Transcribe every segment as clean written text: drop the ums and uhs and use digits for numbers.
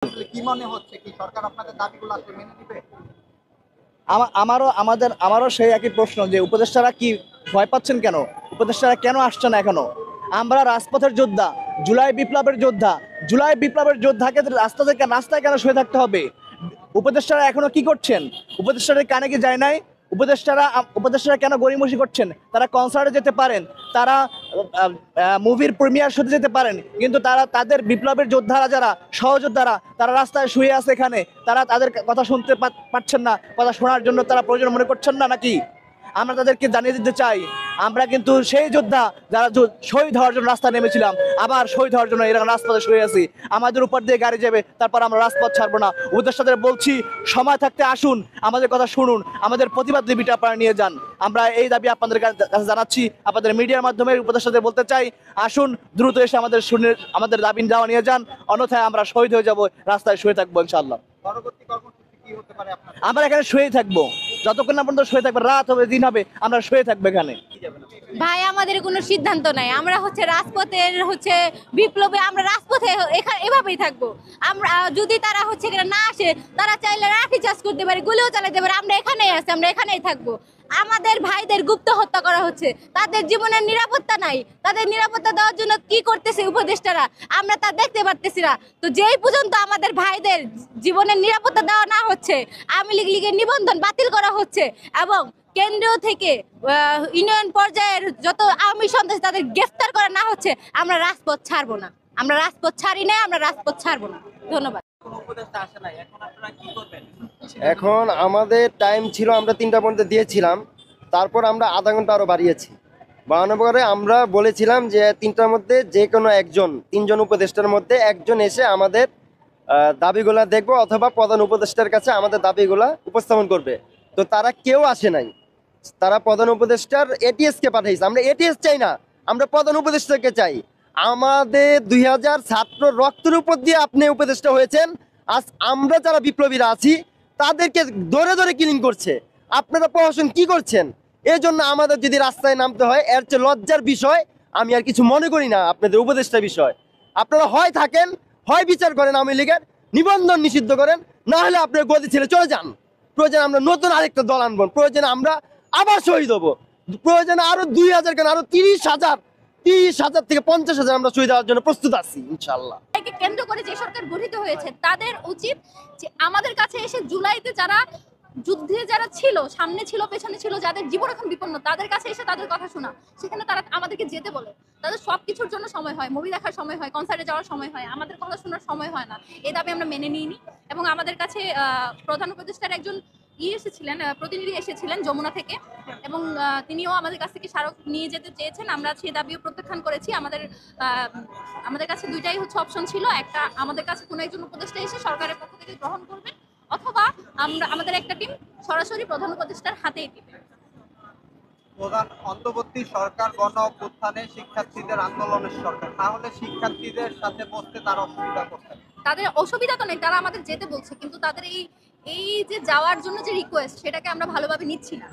আসলে কি মনে হচ্ছে, কি সরকার আপনাদের দাবিগুলো আসলে মেনে নিবে? আমারও সেই একই প্রশ্ন যে উপদেষ্টারা কি ভয় পাচ্ছেন কেন? উপদেষ্টারা কেন আসছে না এখনো? আমরা রাজপথের যোদ্ধা, জুলাই বিপ্লবের যোদ্ধাকে রাস্তায় কেন শুয়ে থাকতে হবে? উপদেষ্টারা এখনো কি করছেন? উপদেষ্টারা কানে কি যায় নাই? উপদেষ্টারা কেন গড়িমসি করছেন? তারা কনসার্টে যেতে পারেন, তারা মুভির প্রিমিয়ার শোতে যেতে পারেন, কিন্তু তাদের বিপ্লবের যোদ্ধারা যারা সহযোদ্ধারা তারা রাস্তায় শুয়ে আছে এখানে, তারা তাদের কথা শুনতে পাচ্ছেন না, কথা শোনার জন্য তারা প্রয়োজন মনে করছেন না নাকি? আমরা তাদেরকে জানিয়ে দিতে চাই, আমরা কিন্তু সেই যোদ্ধা যারা শহীদ হওয়ার জন্য রাস্তায় নেমেছিলাম, আবার শহীদ হওয়ার জন্য এরকম রাজপথে শুয়ে আছি। আমাদের উপর দিয়ে গাড়ি যাবে, তারপর আমরা রাজপথ ছাড়বো না। উপদেষ্টাদের বলছি, সময় থাকতে আসুন, আমাদের কথা শুনুন, আমাদের প্রতিবাদ লিপিটা আপনারা নিয়ে যান। আমরা এই দাবি আপনাদের কাছে জানাচ্ছি, আপনাদের মিডিয়ার মাধ্যমে উপদেষ্টাদের বলতে চাই, আসুন দ্রুত এসে আমাদের দাবি দেওয়া নিয়ে যান, অন্যথায় আমরা শহীদ হয়ে যাব, রাস্তায় শুয়ে থাকবো ইনশাআল্লাহ। পরবর্তী কর্মসূচি কি হতে পারে আপনার? আমরা এখানে শুয়েই থাকবো, যতক্ষণ না পর্যন্ত শুয়ে থাকবো, রাত হবে দিন হবে, আমরা শুয়ে থাকবো এখানে। ভাই আমাদের কোনো সিদ্ধান্ত নাই, আমরা রাজপথের বিপ্লবে আমরা রাজপথে এভাবেই থাকবো। আমরা যদি তারা না আসে, তারা চাইলে লাঠি চার্জ করতে পারে, গুলিও চালাতে পারে, আমরা এখানেই আছি, আমরা এখানেই থাকবো। আমাদের ভাইদের গুপ্ত হত্যা করা হচ্ছে, তাদের জীবনের নিরাপত্তা নাই, তাদের নিরাপত্তা দেওয়ার জন্য কি করতেছে উপদেষ্টারা আমরা তা দেখতে পারতেছি না। তো যেই পর্যন্ত আমাদের ভাইদের জীবনের নিরাপত্তা দেওয়া না হচ্ছে, আওয়ামী লীগের নিবন্ধন বাতিল করা হচ্ছে এবং কেন্দ্র থেকে ইউনিয়ন পর্যায়ের যত আওয়ামী সন্ত্রাসী তাদের গ্রেফতার করা না হচ্ছে, আমরা রাজপথ ছাড়বো না। আমরা রাজপথ ছাড়ি না, আমরা রাজপথ ছাড়বো না। ধন্যবাদ। এখন আমাদের টাইম ছিল, আমরা 3টা পর্যন্ত দিয়েছিলাম, তারপর আমরা আধা ঘন্টা আরো বাড়ানোর পরে আমরা বলেছিলাম যে 3টার মধ্যে যে কোনো 3জন উপদেষ্টার মধ্যে একজন এসে আমাদের দাবিগুলা দেখবো, অথবা প্রধান উপদেষ্টার কাছে আমাদের দাবিগুলা উপস্থাপন করবে। তো তারা কেউ আসে নাই, তারা প্রধান উপদেষ্টার এটিএস কে পাঠাইছে। আমরা এটিএস চাই না, আমরা প্রধান উপদেষ্টাকে চাই। আমাদের 2000 ছাত্র রক্তের উপর দিয়ে আপনি উপদেষ্টা হয়েছেন, আজ আমরা যারা বিপ্লবীরা আছি তাদেরকে ধরে ধরে কিলিং করছে। আপনারা প্রশাসন কি করছেন? এই জন্য আমাদের যদি রাস্তায় নামতে হয়, এর চেয়ে লজ্জার বিষয় আমি আর কিছু মনে করি না। আপনাদের উপদেষ্টা বিষয়, আপনারা হয় থাকেন, হয় বিচার করেন, আওয়ামী লীগের নিবন্ধন নিষিদ্ধ করেন, না হলে আপনার গদি ছেড়ে চলে যান। প্রয়োজনে আমরা নতুন আরেকটা দল আনবো, প্রয়োজনে আমরা আবার শহীদ হবো, প্রয়োজনে আরো 2000 কেন আরো 30,000 থেকে 50,000 আমরা শহীদ হওয়ার জন্য প্রস্তুত আছি ইনশাআল্লাহ। কেন্দ্র করে যে সরকার গঠিত হয়েছে তাদের উচিত যে আমাদের কাছে এসে জুলাইতে যারা যুদ্ধে যারা ছিল, সামনে ছিল পেছনে ছিল, যাদের জীবন এখন বিপন্ন, তাদের কাছে এসে তাদের কথা শোনা। সেখানে তারা আমাদেরকে যেতে বলে, তাদের সবকিছুর জন্য সময় হয়, মুভি দেখার সময় হয়, কনসার্টে যাওয়ার সময় হয়, আমাদের কথা শোনার সময় হয় না। এই দাবি আমরা মেনে নিইনি এবং আমাদের কাছে প্রধান উপদেষ্টার একজন প্রতিনিধি এসেছিলেন যমুনা থেকে, এবং তিনিও আমাদের কাছ থেকে স্মারক নিয়ে যেতে চেয়েছেন। আমরা সেই দাবিও প্রত্যাখ্যান করেছি। আমাদের কাছে দুইটাই অপশন ছিল, একটা আমাদের কাছে কোনো একজন উপদেষ্টা এসে সরকারের পক্ষ থেকে গ্রহণ করবেন, অথবা আমাদের একটা টিম সরাসরি প্রধান উপদেষ্টার হাতেই দিবে। প্রধান অন্তর্বর্তী সরকার গণ অভ্যুত্থানে শিক্ষার্থীদের আন্দোলনের সরকার, তাহলে শিক্ষার্থীদের সাথে বসতে তার অসুবিধা করছে? তাদের অসুবিধা তো নেই, তারা আমাদের যেতে বলছে, কিন্তু তাদের এই যে যাওয়ার জন্য যে রিকোয়েস্ট, সেটাকে আমরা ভালোভাবে নিচ্ছি না।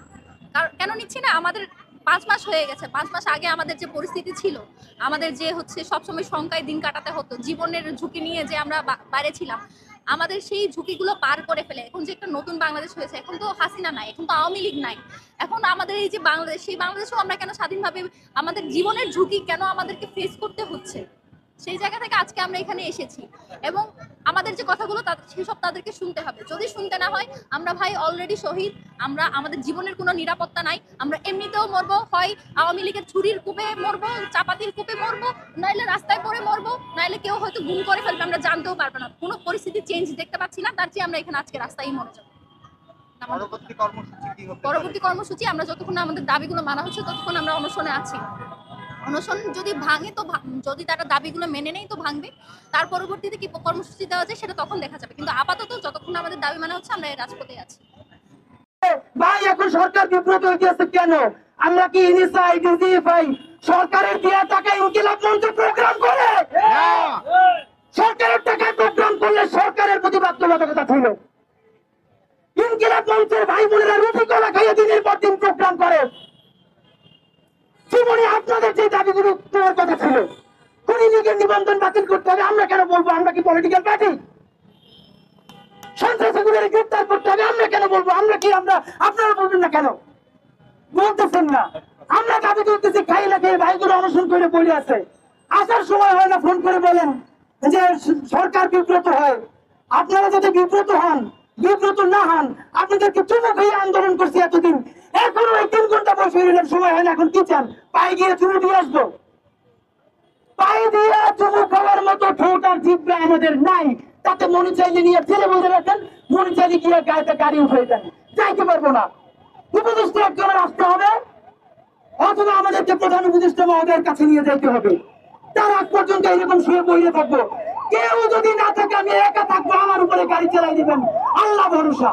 কেন নিচ্ছি না? আমাদের 5 মাস হয়ে গেছে। 5 মাস আগে আমাদের যে পরিস্থিতি ছিল, আমাদের যে সবসময় শঙ্কায় দিন কাটাতে হতো, জীবনের ঝুঁকি নিয়ে যে আমরা বাইরে ছিলাম, আমাদের সেই ঝুঁকিগুলো পার করে ফেলে এখন যে একটা নতুন বাংলাদেশ হয়েছে, এখন তো হাসিনা নাই, এখন তো আওয়ামী লীগ নাই, এখন আমাদের এই যে বাংলাদেশ, সেই বাংলাদেশেও আমরা কেন স্বাধীনভাবে আমাদের জীবনের ঝুঁকি কেন আমাদেরকে ফেস করতে হচ্ছে, সেই জায়গা থেকে আজকে আমরা এখানে এসেছি। এবং আমাদের যে কথাগুলো সেসব তাদেরকে শুনতে হবে। যদি শুনতে না হয়, আমরা ভাই অলরেডি শহীদ, আমাদের জীবনের কোনো নিরাপত্তা নাই, আমরা এমনিতেও মরবো, হয় আওয়ামী লীগের ছুরির কূপে মরবো, চাপাতির কূপে মরবো, নাইলে রাস্তায় পড়ে মরবো, নাইলে কেউ হয়তো গুম করে ফেলবে, আমরা জানতেও পারবো না। কোনো পরিস্থিতি চেঞ্জ দেখতে পাচ্ছি না, তার চেয়ে আমরা এখানে আজকে রাস্তায় মরে যাবো। পরবর্তী কর্মসূচি আমরা যতক্ষণ আমাদের দাবিগুলো মানা হচ্ছে ততক্ষণ আমরা অনশনে আছি। অনশন যদি ভাঙে তো যদি তারা দাবিগুলো মেনে নেই তো ভাঙবে, তার পরবর্তীতে কি কর্মসূচি দেওয়া যায় সেটা তখন দেখা যাবে, কিন্তু আপাতত যতক্ষণ আমাদের দাবি মানা হচ্ছে আমরা এই রাজপথে আছি। ভাই এখন সরকার বিব্রত হয়ে গেছে কেন? আমরা কি সরকারের দেওয়া টাকা ইনকিলাব মঞ্চ প্রোগ্রাম করে? সরকারের টাকায় প্রোগ্রাম করলে সরকারের প্রতি বাধ্যবাধকতা ছিল। ইনকিলাব মঞ্চের ভাই বোনেরা রুটি কলা খাইয়ে দিনের পর দিন প্রোগ্রাম করে। জীবনে আপনাদের যে দাবিগুলো তোমার কথা ছিল, খুনি লীগের নিবন্ধন বাতিল করতে হবে, আমরা কেন বলবো? আমরা কি পলিটিক্যাল পার্টি? আমাদের গ্রেফতার করতে হবে। আমরা কেন বলবো? আমরা কি আপনারা বলবেন না কেন? বলতেছেন না। আমরা দাবি করতেছি, খাই না খেয়ে ভাইগুলো অনশন করে বলে আছে, আসার সময় হয় না ফোন করে বলেন যে সরকার বিব্রত হয়। আপনারা যদি বিব্রত হন, বিব্রত না হন, আপনাদেরকে চুমুক হয়ে আন্দোলন করছি এতদিন, এখনো এই 3 ঘন্টা বসে রইলেন, সময় হয় না, এখন কি চান? পায়ে গিয়ে চুমু দিয়ে আসবো? পায়ে দিয়ে চুমু খাওয়ার মতো ঠোঁট আর জিভা আমাদের নাই। তাতে মনে চাইলে নিয়ে ছেলে বলে রাখেন, মনে চাইলে গিয়ে গাড়িতে গাড়ি উঠে দেন, যাইতে পারবো না। উপদেষ্টা একজনের আসতে হবে, অথবা আমাদেরকে প্রধান উপদেষ্টা মহোদয়ের কাছে নিয়ে যাইতে হবে। তার আগ পর্যন্ত এরকম শুয়ে বইলে থাকবো। কেউ যদি না থাকে আমি একা থাকবো, আমার উপরে গাড়ি চালাই দিবেন, আল্লাহ ভরসা।